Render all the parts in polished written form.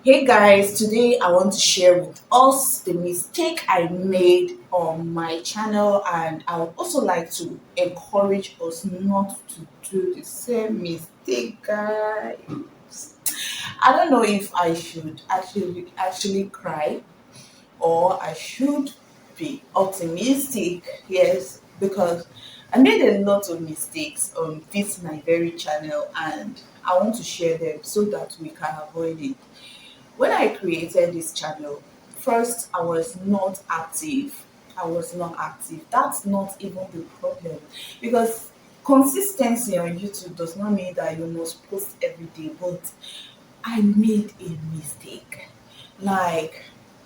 Hey guys, today I want to share with us the mistake I made on my channel, and I would also like to encourage us not to do the same mistake, guys. I don't know if I should actually cry or I should be optimistic. Yes, because I made a lot of mistakes on this my very channel, and I want to share them so that we can avoid it. When I created this channel, first I was not active. I was not active. That's not even the problem, because consistency on YouTube does not mean that you must post every day. But I made a mistake. Like,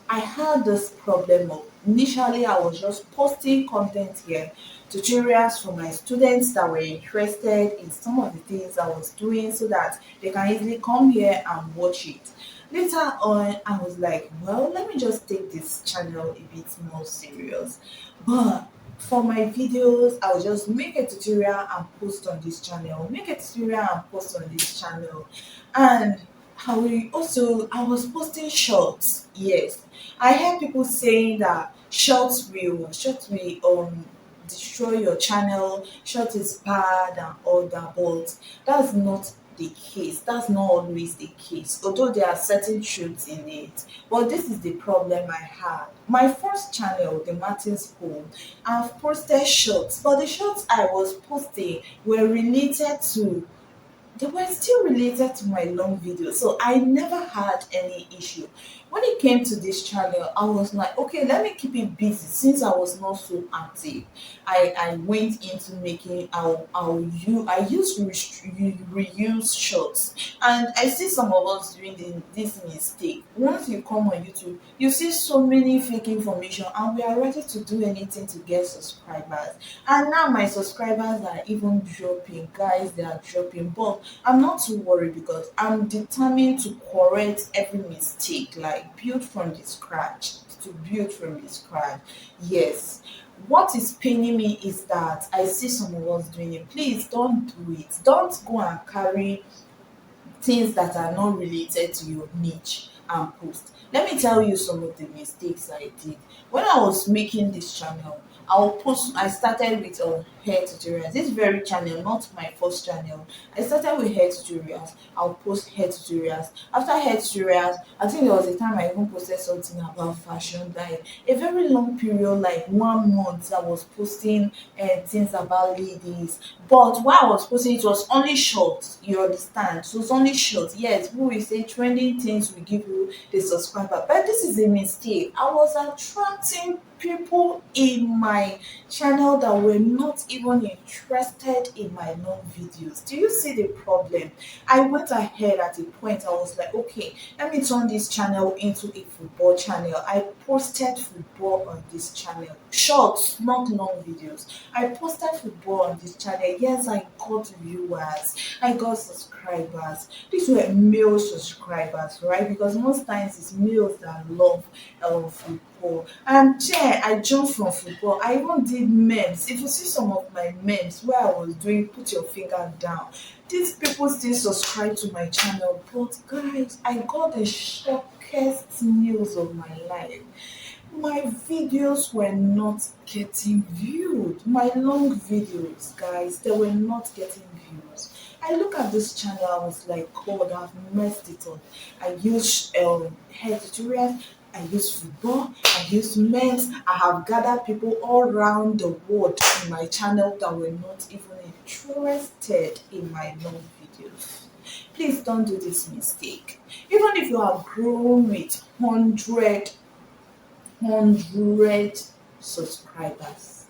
I had this problem of initially I was just posting content here, tutorials for my students that were interested in some of the things I was doing so that they can easily come here and watch it. Later on, I was like, well, let me just take this channel a bit more serious. But for my videos, I'll just make a tutorial and post on this channel, make a tutorial and post on this channel. And I was posting shorts. Yes, I heard people saying that shorts will destroy your channel. Short is bad and all that, but that's not the case. That's not always the case. Although there are certain truths in it, but this is the problem I had. My first channel, the Martin's Home, I've posted shorts, but the shorts I was posting were related to they were still related to my long videos, so I never had any issue. When it came to this channel, I was like, okay, let me keep it busy since I was not so active. I went into making I use reuse shots, and I see some of us doing this mistake. Once you come on YouTube, you see so many fake information, and we are ready to do anything to get subscribers. And now my subscribers are even dropping, guys. They are dropping, but I'm not too worried because I'm determined to correct every mistake, like build from the scratch, to build from the scratch. Yes. What is paining me is that I see some of us doing it. Please don't do it. Don't go and carry things that are not related to your niche and post. Let me tell you some of the mistakes I did. When I was making this channel, I started with hair tutorials. This very channel, not my first channel. I started with hair tutorials. I'll post hair tutorials. After hair tutorials, I think there was a time I even posted something about fashion diet. A very long period, like 1 month, I was posting things about ladies. But while I was posting, it was only short. You understand? So it's only short. Yes, we will say trending things will give you the subscriber. But this is a mistake. I was attracting people in my channel that were not even interested in my long videos. Do you see the problem? I went ahead at a point. I was like, okay, let me turn this channel into a football channel. I posted football on this channel, shorts, not long videos. I posted football on this channel. Yes, I got viewers, I got subscribers. These were male subscribers, right? Because most times it's males that love football. And yeah, I jumped from football. I even did memes. If you see some of my memes where I was doing put your finger down, these people still subscribe to my channel. But guys, I got the shockest news of my life. My videos were not getting viewed. My long videos, guys, they were not getting views. I look at this channel, I was like, God, I've messed it up. I use hair tutorials, I use football, I use memes. I have gathered people all around the world in my channel that were not even interested in my long videos. Please don't do this mistake. Even if you have grown with 100 subscribers,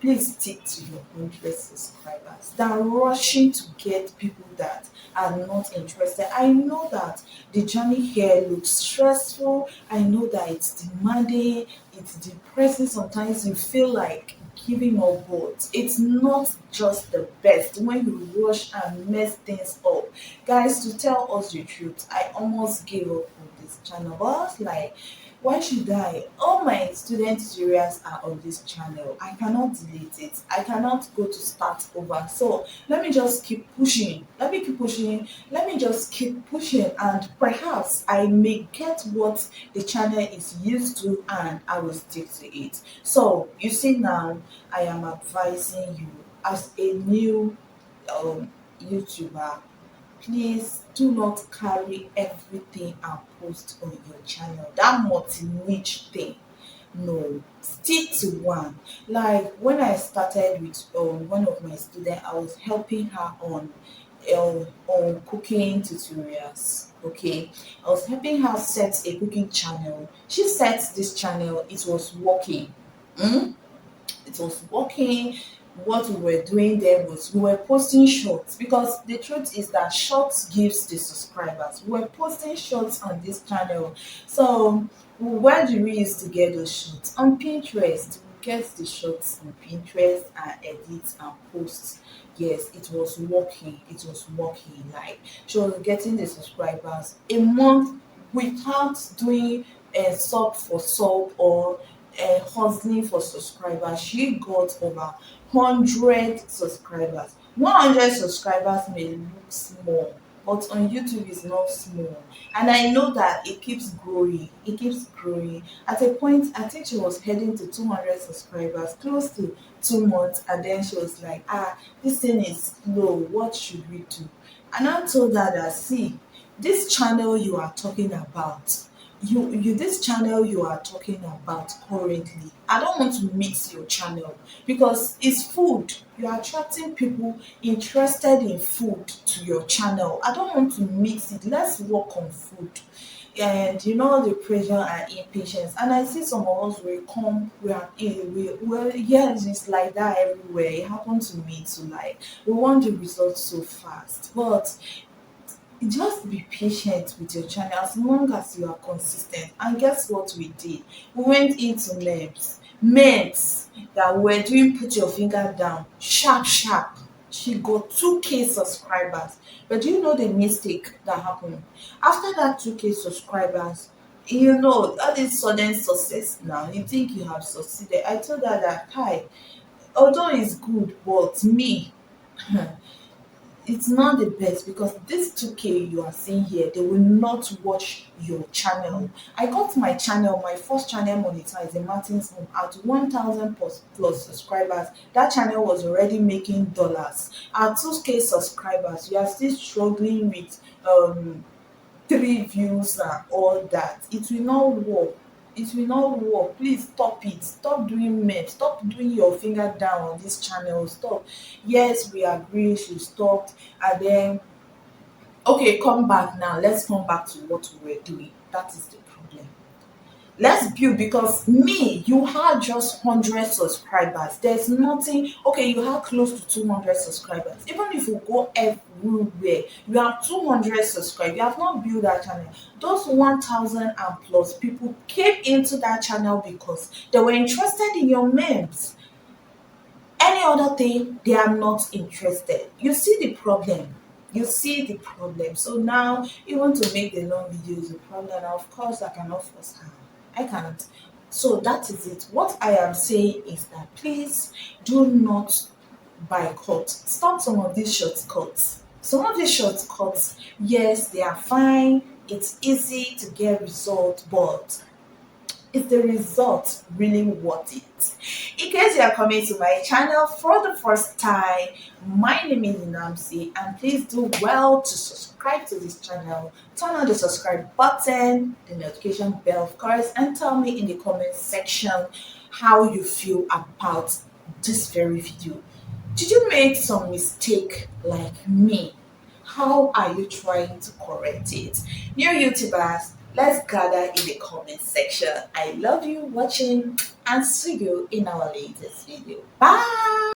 please stick to your 100 subscribers than rushing to get people that are not interested. I know that the journey here looks stressful. I know that it's demanding, it's depressing. Sometimes you feel like giving up, but it's not just the best when you rush and mess things up. Guys, to tell us the truth, I almost gave up on this channel, but I was like, why should I? All my student tutorials are on this channel. I cannot delete it. I cannot go to start over. So let me just keep pushing. Let me keep pushing. Let me just keep pushing, and perhaps I may get what the channel is used to, and I will stick to it. So you see now, I am advising you as a new YouTuber, please do not carry everything and post on your channel. That multi-niche thing, no, stick to one. Like when I started with one of my students, I was helping her on cooking tutorials. Okay, I was helping her set a cooking channel. She set this channel, it was working. Mm? It was working. What we were doing there was we were posting shorts, because the truth is that shorts gives the subscribers. We were posting shorts on this channel. So where do we used to get those shorts? On Pinterest. We get the shorts on Pinterest and edit and post. Yes, it was working. It was working. Like she was getting the subscribers a month without doing a sub for sub or hustling for subscribers. She got over 100 subscribers. 100 subscribers may look small, but on YouTube is not small. And I know that it keeps growing. It keeps growing. At a point, I think she was heading to 200 subscribers, close to 2 months, and then she was like, this thing is slow. What should we do? And I told her that, see, this channel you are talking about, you this channel you are talking about currently, I don't want to mix your channel, because it's food. You are attracting people interested in food to your channel. I don't want to mix it. Let's work on food. And you know the pressure and impatience, and I see some of us will come, we are well, yes, it's like that everywhere. It happened to me too. Like we want the results so fast, but just be patient with your channel as long as you are consistent. And guess what we did? We went into memes that were doing put your finger down sharp sharp. She got 2K subscribers. But do you know the mistake that happened? After that 2K subscribers, you know, all this sudden success now, you think you have succeeded. I told her that, hi, although it's good, but me, it's not the best, because this 2K you are seeing here, they will not watch your channel. I got my channel, my first channel monetized in Martin's Home at 1,000 plus subscribers. That channel was already making dollars. At 2K subscribers, you are still struggling with 3 views and all that. It will not work. It will not work. Please stop it. Stop doing mess. Stop doing your finger down on this channel. Stop. Yes, we agree she stopped, and then okay, come back now. Let's come back to what we were doing. That is the problem. Let's build, because me, you had just 100 subscribers. There's nothing. Okay, you have close to 200 subscribers. Even if you go everywhere, you have 200 subscribers. You have not built that channel. Those 1,000 and plus people came into that channel because they were interested in your memes. Any other thing, they are not interested. You see the problem. You see the problem. So now, even to make the long videos, the problem, of course, I cannot force her. I can't. So that is it. What I am saying is that please do not boycott. Stop some of these shortcuts. Some of these shortcuts, yes, they are fine. It's easy to get results, but is the result really worth it? In case you are coming to my channel for the first time, my name is Namsi, and please do well to subscribe to this channel. Turn on the subscribe button, the notification bell, of course, and tell me in the comment section how you feel about this very video. Did you make some mistake like me? How are you trying to correct it? New YouTubers, let's gather in the comment section. I love you watching, and see you in our latest video. Bye!